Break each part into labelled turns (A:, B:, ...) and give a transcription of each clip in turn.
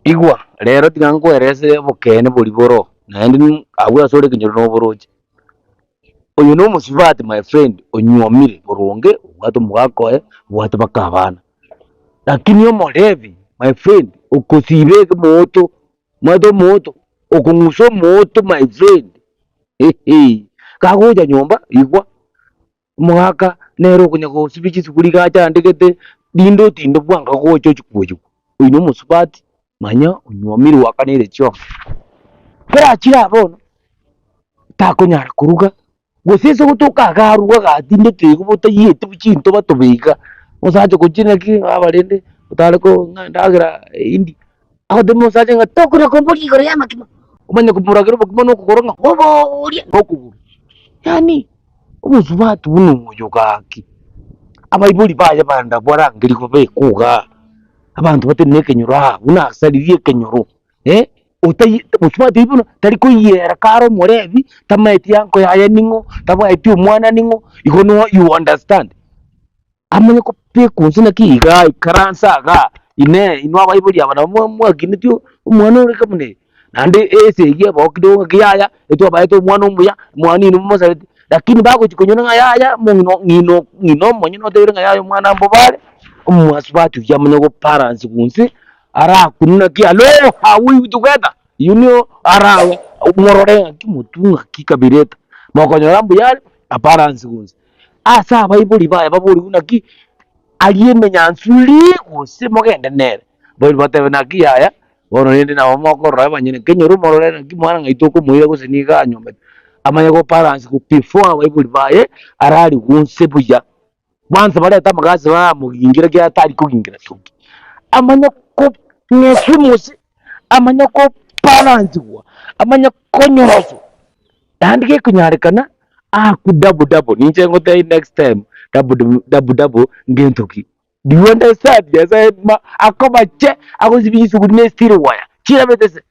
A: igwa rero tigango erese bokene buri boro nandi abwa sore kinyoro no boroje uyu no Omosubati my friend Onywomire burunge watu mugakoe watu bakabana lakini Omorebi my friend ukosibe moto moto ukunguso moto my friend kagoja nyomba igwa mwaka nero kunyago sibichi sukuri gacha ndegete tindo bwanga gocho chikujo uyu no Omosubati manya Onywomire wakanire cyo kera kira bono takonyara kuruga gusese gutuka garuga gatinde tigo butayite bukinto batubiga musaje kugina ki abarende utareko ndagira indi aho demo saje ngatokura kombori gore yamakima umanya kumuragira bakimo no kukoronga bobo uri okuguru yani Omosubati buno yogaki abayibuli baje banda borangiri ko be kuga abantu bateneke nyura una salirie kenyoro Omosubati ibuno tari kuyera karo Omorebi tamaiti yanko yaya ningo tabaiti umwana ningo igono you understand amanya ko pe kunsina kiga ikaransa ga ine inwa bayibuli abana mwagine tyo umwana uri kamune nande ese bokido ngiyaya eto abaito umwana umuya mwani numasa lakini bako chikonyona ngayaya ngino monyo no tebere ngayaya umwana mbobale Omosubati yamanya ko parents kunsi ara kununa ki alo how we together you know ara umorore kimutunga kikabireta makonyora mbuyale aparansi kunsi asa abayibuli baya baburi unaki aliyemenyansuri gose mogende nere bori batebe naki yaya bono nende na mokoro abanyene kenyoro morore naki mwana ngaitoko muire gose niga nyomba amanya ko parents ku before abayibuli baye arari kunse buya mwanza bareta magazi ba mugingira kya tari kugingira tuki amanya ko nesimusi amanya ko parents wa amanya ko nyoroso andike kunyarekana ku double ninje ngote next time double ngentoki do you understand yes ma akoba che akozibisi kuri nestiri waya kira betese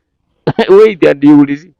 A: wait and you will see